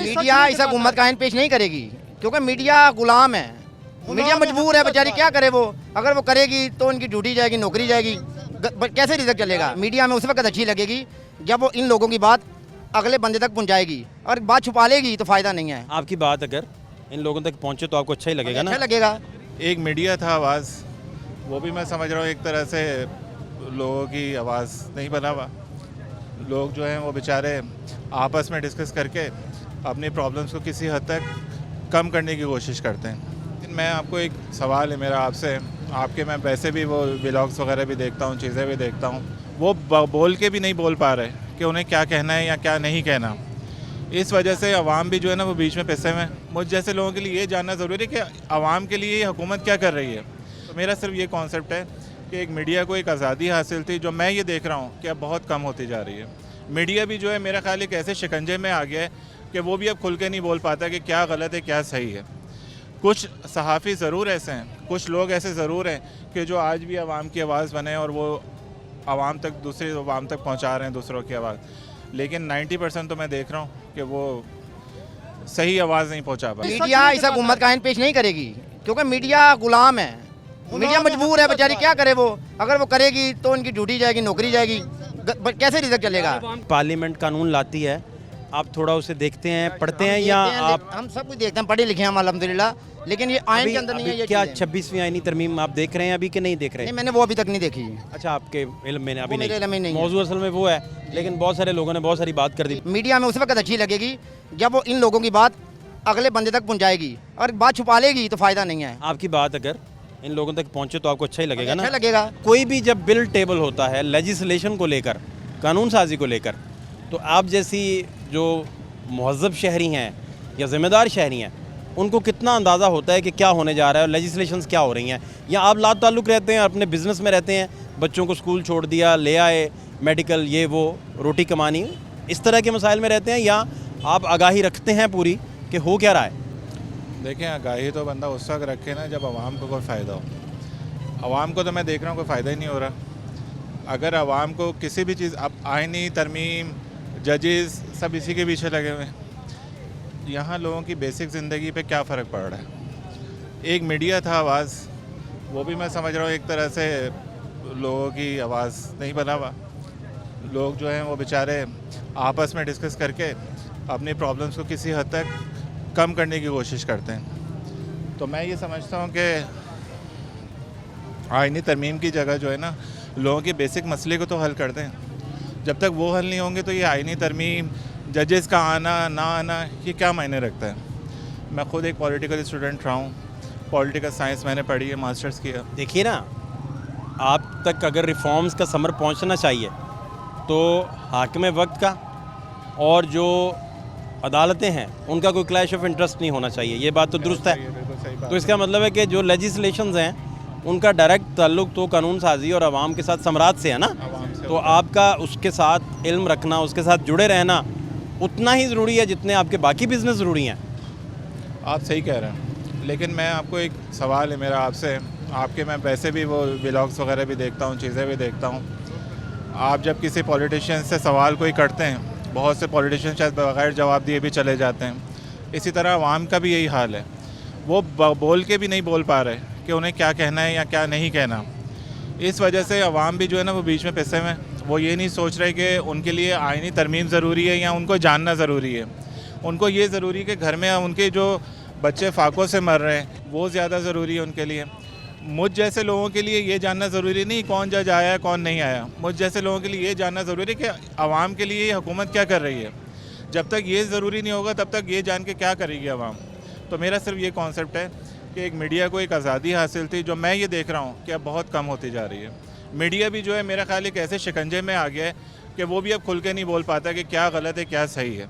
Media ऐसा हुकूमत का आइन पेश नहीं करेगी, क्योंकि मीडिया गुलाम है। मीडिया मजबूर है बेचारी, क्या करे वो। अगर वो करेगी तो उनकी ड्यूटी जाएगी, नौकरी जाएगी, कैसे रिजल्ट चलेगा। मीडिया में उस वक्त अच्छी लगेगी जब वो इन लोगों की बात अगले बंदे तक पहुंचाएगी, और बात छुपा लेगी तो फ़ायदा नहीं है। आपकी बात अगर इन लोगों तक पहुंचे तो आपको अच्छा ही लगेगा ना। अच्छा लगेगा। एक मीडिया था आवाज़, वो भी मैं समझ रहा हूँ एक तरह से लोगों की आवाज़ नहीं बना हुआ। लोग जो हैं वो बेचारे आपस में डिस्कस करके अपनी प्रॉब्लम्स को किसी हद तक कम करने की कोशिश करते हैं। मैं आपको एक सवाल है मेरा आपसे, आपके मैं वैसे भी वो व्लॉग्स वगैरह भी देखता हूँ, चीज़ें भी देखता हूँ, वो बोल के भी नहीं बोल पा रहे कि उन्हें क्या कहना है या क्या नहीं कहना। इस वजह से आवाम भी जो है ना वो बीच में पिसे हुए हैं। मुझ जैसे लोगों के लिए ये जानना ज़रूरी है कि आवाम के लिए ये हुकूमत क्या कर रही है। तो मेरा सिर्फ ये कॉन्सेप्ट है कि एक मीडिया को एक आज़ादी हासिल थी, जो मैं ये देख रहा हूँ कि अब बहुत कम होती जा रही है। मीडिया भी जो है मेरा ख्याल एक ऐसे शिकंजे में आ गया है कि वो भी अब खुल के नहीं बोल पाता कि क्या गलत है क्या सही है। कुछ सहाफ़ी ज़रूर ऐसे हैं, कुछ लोग ऐसे ज़रूर हैं कि जो आज भी आवाम की आवाज़ बने और वो आवाम तक, दूसरी आवाम तक पहुँचा रहे हैं दूसरों की आवाज़, लेकिन 90% तो मैं देख रहा हूँ कि वो सही आवाज़ नहीं पहुँचा पा। मीडिया ऐसा हुकूमत का आइन पेश नहीं करेगी, क्योंकि मीडिया गुलाम है। मीडिया मजबूर है बेचारी, क्या करे वो। अगर वो करेगी तो उनकी ड्यूटी जाएगी, नौकरी जाएगी, कैसे रिजल्ट चलेगा। पार्लियामेंट कानून लाती है, आप थोड़ा उसे देखते हैं, पढ़ते हैं, या आप हम सब कुछ देखते हैं, पढ़े लिखे हैं हम अल्हम्दुलिल्लाह, लेकिन ये आइन के अंदर नहीं है। ये क्या चीज़ें। 26वीं आईनी तरमीम आप देख रहे हैं अभी कि नहीं देख रहे नहीं, हैं? मैंने वो अभी तक नहीं देखी। अच्छा, आपके इल्म में अभी वो मेरे इल्म में नहीं है। मौजूद असल में वो है, लेकिन बहुत सारे लोगों ने बहुत सारी बात कर दी। मीडिया में उस वक्त अच्छी लगेगी जब वो इन लोगों की बात अगले बंदे तक पहुंचाएगी, और बात छुपा लेगी तो फ़ायदा नहीं है। आपकी बात अगर इन लोगों तक पहुंचे तो आपको अच्छा ही लगेगा ना। अच्छा लगेगा। कोई भी जब बिल टेबल होता है लेजिस्लेशन को लेकर, कानून साजी को लेकर, तो आप जैसी जो मुहज़्ज़ब शहरी हैं या ज़िम्मेदार शहरी हैं, उनको कितना अंदाज़ा होता है कि क्या होने जा रहा है और लेजिस्लेशंस क्या हो रही हैं। या आप ला ताल्लुक़ रहते हैं, अपने बिज़नेस में रहते हैं, बच्चों को स्कूल छोड़ दिया, ले आए, मेडिकल, ये वो, रोटी कमानी, इस तरह के मसाइल में रहते हैं, या आप आगाही रखते हैं पूरी कि हो क्या रहा है? देखें, आगाही तो बंदा उस वक्त रखे ना जब आवाम को कोई फ़ायदा हो। आवाम को तो मैं देख रहा हूँ कोई फ़ायदा ही नहीं हो रहा। अगर आवाम को किसी भी चीज़, अब आइनी तरमीम, जजेस, सब इसी के पीछे लगे हुए हैं। यहाँ लोगों की बेसिक ज़िंदगी पे क्या फ़र्क पड़ रहा है। एक मीडिया था आवाज़, वो भी मैं समझ रहा हूँ एक तरह से लोगों की आवाज़ नहीं बना हुआ। लोग जो हैं वो बेचारे आपस में डिस्कस करके अपनी प्रॉब्लम्स को किसी हद तक कम करने की कोशिश करते हैं। तो मैं ये समझता हूँ कि आइनी तरमीम की जगह जो है ना, लोगों के बेसिक मसले को तो हल कर दें। जब तक वो हल नहीं होंगे तो ये आइनी तरमीम, जजेस का आना ना आना, ये क्या मायने रखता है। मैं खुद एक पॉलिटिकल स्टूडेंट रहा हूँ, पॉलिटिकल साइंस मैंने पढ़ी है, मास्टर्स किया। देखिए ना, आप तक अगर रिफॉर्म्स का समर पहुंचना चाहिए तो हाकिम वक्त का और जो अदालतें हैं उनका कोई क्लैश ऑफ इंटरेस्ट नहीं होना चाहिए। ये बात तो दुरुस्त है। बिल्कुल सही बात। तो इसका मतलब है कि जो लेजिस्लेशंस हैं उनका डायरेक्ट ताल्लुक तो कानून साजी और आवाम के साथ समरात से है ना। आवाम से तो आपका उसके साथ इल्म रखना, उसके साथ जुड़े रहना उतना ही ज़रूरी है जितने आपके बाकी बिज़नेस ज़रूरी हैं। आप सही कह रहे हैं, लेकिन मैं आपको एक सवाल है मेरा आपसे, आपके मैं वैसे भी वो व्लॉग्स वगैरह भी देखता हूँ, चीज़ें भी देखता हूँ। आप जब किसी पॉलिटिशियन से सवाल कोई करते हैं, बहुत से पॉलिटिशियन शायद बगैर जवाब दिए भी चले जाते हैं। इसी तरह आवाम का भी यही हाल है, वो बोल के भी नहीं बोल पा रहे कि उन्हें क्या कहना है या क्या नहीं कहना। इस वजह से आवाम भी जो है ना वो बीच में पिसे हुए हैं। वो ये नहीं सोच रहे कि उनके लिए आइनी तरमीम ज़रूरी है या उनको जानना ज़रूरी है। उनको ये ज़रूरी है कि घर में उनके जो बच्चे फाकों से मर रहे हैं वो ज़्यादा ज़रूरी है उनके लिए। मुझ जैसे लोगों के लिए ये जानना ज़रूरी नहीं कौन जज आया कौन नहीं आया। मुझ जैसे लोगों के लिए ये जानना ज़रूरी है कि आवाम के लिए ये हुकूमत क्या कर रही है। जब तक ये ज़रूरी नहीं होगा तब तक ये जान के क्या करेगी आवाम। तो मेरा सिर्फ ये कॉन्सेप्ट है कि एक मीडिया को एक आज़ादी हासिल थी, जो मैं ये देख रहा हूँ कि अब बहुत कम होती जा रही है। मीडिया भी जो है मेरा ख्याल एक ऐसे शिकंजे में आ गया है कि वो भी अब खुल के नहीं बोल पाता कि क्या गलत है क्या सही है।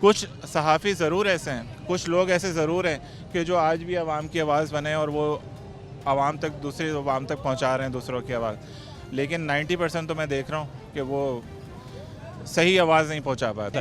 कुछ सहाफ़ी ज़रूर ऐसे हैं, कुछ लोग ऐसे ज़रूर हैं कि जो आज भी आवाम की आवाज़ बने और वो आवाम तक, दूसरी आवाम तक पहुँचा रहे हैं दूसरों की आवाज़, लेकिन 90% तो मैं देख रहा हूँ कि वो सही आवाज़ नहीं पहुँचा पाता।